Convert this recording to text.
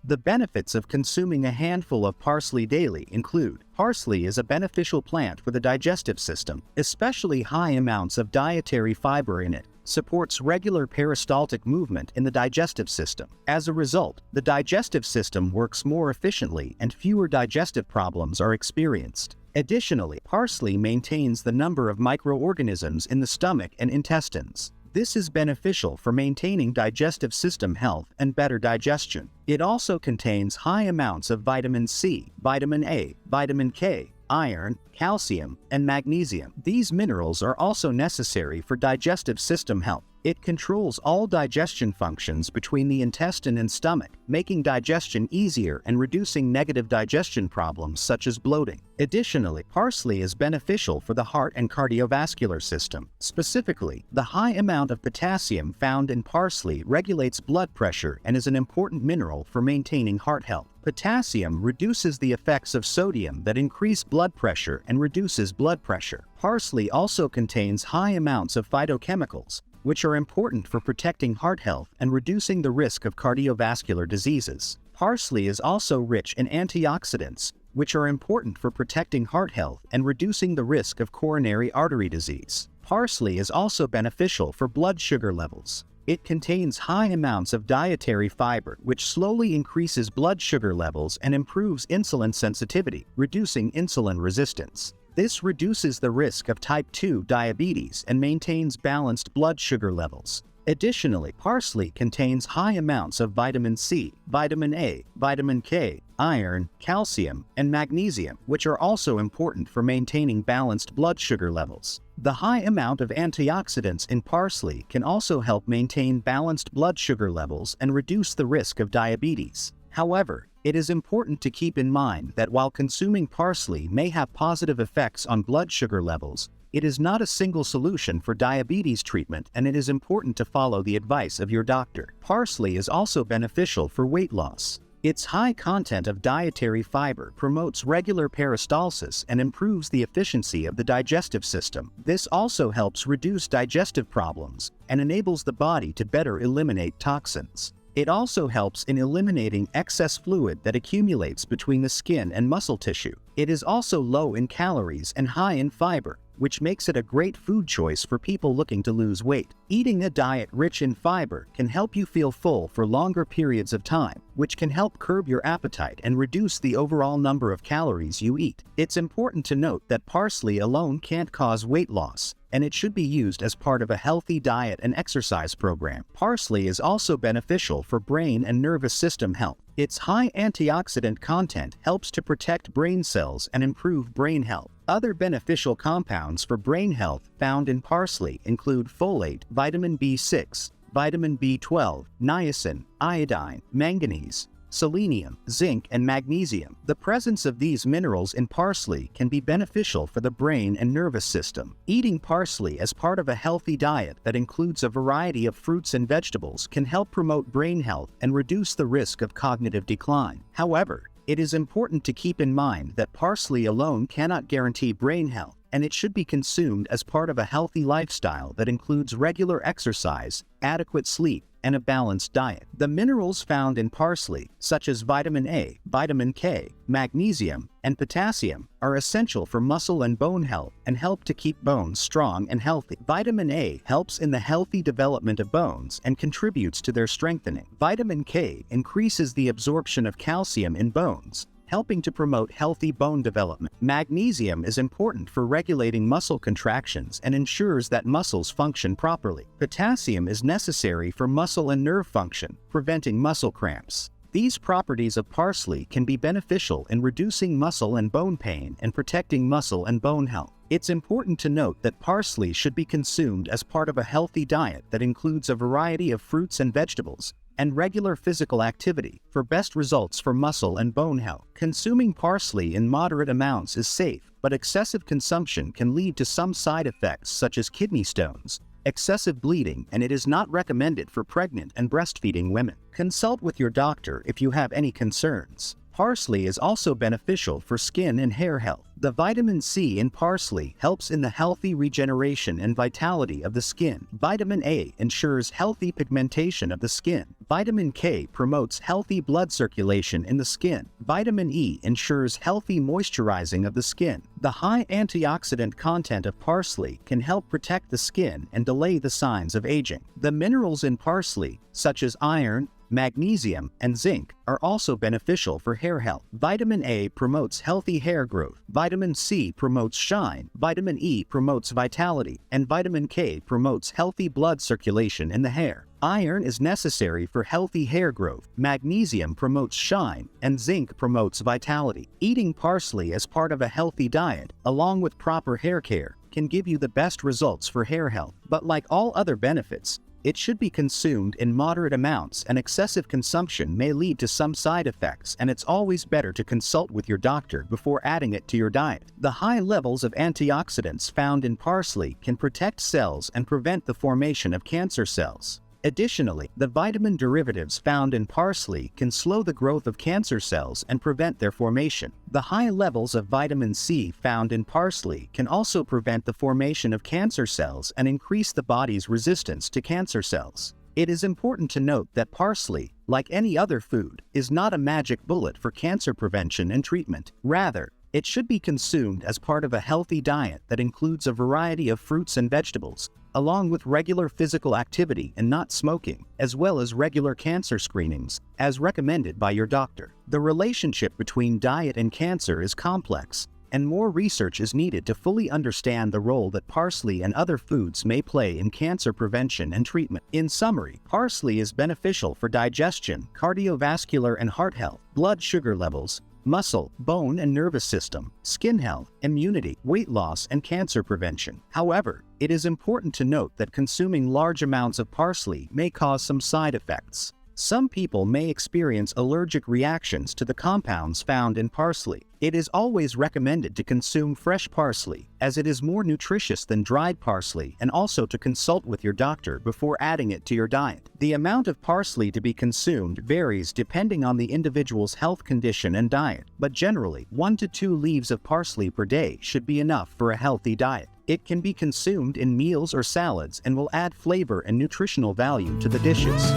The benefits of consuming a handful of parsley daily include: parsley is a beneficial plant for the digestive system, especially high amounts of dietary fiber in it supports regular peristaltic movement in the digestive system. As a result, the digestive system works more efficiently and fewer digestive problems are experienced. Additionally, parsley maintains the number of microorganisms in the stomach and intestines. This is beneficial for maintaining digestive system health and better digestion. It also contains high amounts of vitamin C, vitamin A, vitamin K, iron, calcium, and magnesium. These minerals are also necessary for digestive system health. It controls all digestion functions between the intestine and stomach, making digestion easier and reducing negative digestion problems such as bloating. Additionally, parsley is beneficial for the heart and cardiovascular system. Specifically, the high amount of potassium found in parsley regulates blood pressure and is an important mineral for maintaining heart health. Potassium reduces the effects of sodium that increase blood pressure and reduces blood pressure. Parsley also contains high amounts of phytochemicals, which are important for protecting heart health and reducing the risk of cardiovascular diseases. Parsley is also rich in antioxidants, which are important for protecting heart health and reducing the risk of coronary artery disease. Parsley is also beneficial for blood sugar levels. It contains high amounts of dietary fiber, which slowly increases blood sugar levels and improves insulin sensitivity, reducing insulin resistance. This reduces the risk of type 2 diabetes and maintains balanced blood sugar levels. Additionally, parsley contains high amounts of vitamin C, vitamin A, vitamin K, iron, calcium, and magnesium, which are also important for maintaining balanced blood sugar levels. The high amount of antioxidants in parsley can also help maintain balanced blood sugar levels and reduce the risk of diabetes. However, it is important to keep in mind that while consuming parsley may have positive effects on blood sugar levels, it is not a single solution for diabetes treatment, and it is important to follow the advice of your doctor. Parsley is also beneficial for weight loss. Its high content of dietary fiber promotes regular peristalsis and improves the efficiency of the digestive system. This also helps reduce digestive problems and enables the body to better eliminate toxins. It also helps in eliminating excess fluid that accumulates between the skin and muscle tissue. It is also low in calories and high in fiber, which makes it a great food choice for people looking to lose weight. Eating a diet rich in fiber can help you feel full for longer periods of time, which can help curb your appetite and reduce the overall number of calories you eat. It's important to note that parsley alone can't cause weight loss, and it should be used as part of a healthy diet and exercise program. Parsley is also beneficial for brain and nervous system health. Its high antioxidant content helps to protect brain cells and improve brain health. Other beneficial compounds for brain health found in parsley include folate, vitamin B6, vitamin B12, niacin, iodine, manganese, selenium, zinc, and magnesium. The presence of these minerals in parsley can be beneficial for the brain and nervous system. Eating parsley as part of a healthy diet that includes a variety of fruits and vegetables can help promote brain health and reduce the risk of cognitive decline. However, it is important to keep in mind that parsley alone cannot guarantee brain health, and it should be consumed as part of a healthy lifestyle that includes regular exercise, adequate sleep, and a balanced diet. The minerals found in parsley, such as vitamin A, vitamin K, magnesium, and potassium, are essential for muscle and bone health and help to keep bones strong and healthy. Vitamin A helps in the healthy development of bones and contributes to their strengthening. Vitamin K increases the absorption of calcium in bones, helping to promote healthy bone development. Magnesium is important for regulating muscle contractions and ensures that muscles function properly. Potassium is necessary for muscle and nerve function, preventing muscle cramps. These properties of parsley can be beneficial in reducing muscle and bone pain and protecting muscle and bone health. It's important to note that parsley should be consumed as part of a healthy diet that includes a variety of fruits and vegetables, and regular physical activity for best results for muscle and bone health. Consuming parsley in moderate amounts is safe, but excessive consumption can lead to some side effects such as kidney stones, excessive bleeding, and it is not recommended for pregnant and breastfeeding women. Consult with your doctor if you have any concerns. Parsley is also beneficial for skin and hair health. The vitamin C in parsley helps in the healthy regeneration and vitality of the skin. Vitamin A ensures healthy pigmentation of the skin. Vitamin K promotes healthy blood circulation in the skin. Vitamin E ensures healthy moisturizing of the skin. The high antioxidant content of parsley can help protect the skin and delay the signs of aging. The minerals in parsley, such as iron, magnesium, and zinc, are also beneficial for hair health. Vitamin A promotes healthy hair growth. Vitamin C promotes shine. Vitamin E promotes vitality. And vitamin K promotes healthy blood circulation in the hair. Iron is necessary for healthy hair growth. Magnesium promotes shine, and zinc promotes vitality. Eating parsley as part of a healthy diet, along with proper hair care, can give you the best results for hair health. But like all other benefits, it should be consumed in moderate amounts, and excessive consumption may lead to some side effects, and it's always better to consult with your doctor before adding it to your diet. The high levels of antioxidants found in parsley can protect cells and prevent the formation of cancer cells. Additionally, the vitamin derivatives found in parsley can slow the growth of cancer cells and prevent their formation. The high levels of vitamin C found in parsley can also prevent the formation of cancer cells and increase the body's resistance to cancer cells. It is important to note that parsley, like any other food, is not a magic bullet for cancer prevention and treatment. Rather, it should be consumed as part of a healthy diet that includes a variety of fruits and vegetables, along with regular physical activity and not smoking, as well as regular cancer screenings, as recommended by your doctor. The relationship between diet and cancer is complex, and more research is needed to fully understand the role that parsley and other foods may play in cancer prevention and treatment. In summary, parsley is beneficial for digestion, cardiovascular and heart health, blood sugar levels, muscle, bone and nervous system, skin health, immunity, weight loss, and cancer prevention. However, it is important to note that consuming large amounts of parsley may cause some side effects. Some people may experience allergic reactions to the compounds found in parsley. It is always recommended to consume fresh parsley, as it is more nutritious than dried parsley, and also to consult with your doctor before adding it to your diet. The amount of parsley to be consumed varies depending on the individual's health condition and diet, but generally, 1 to 2 leaves of parsley per day should be enough for a healthy diet. It can be consumed in meals or salads and will add flavor and nutritional value to the dishes.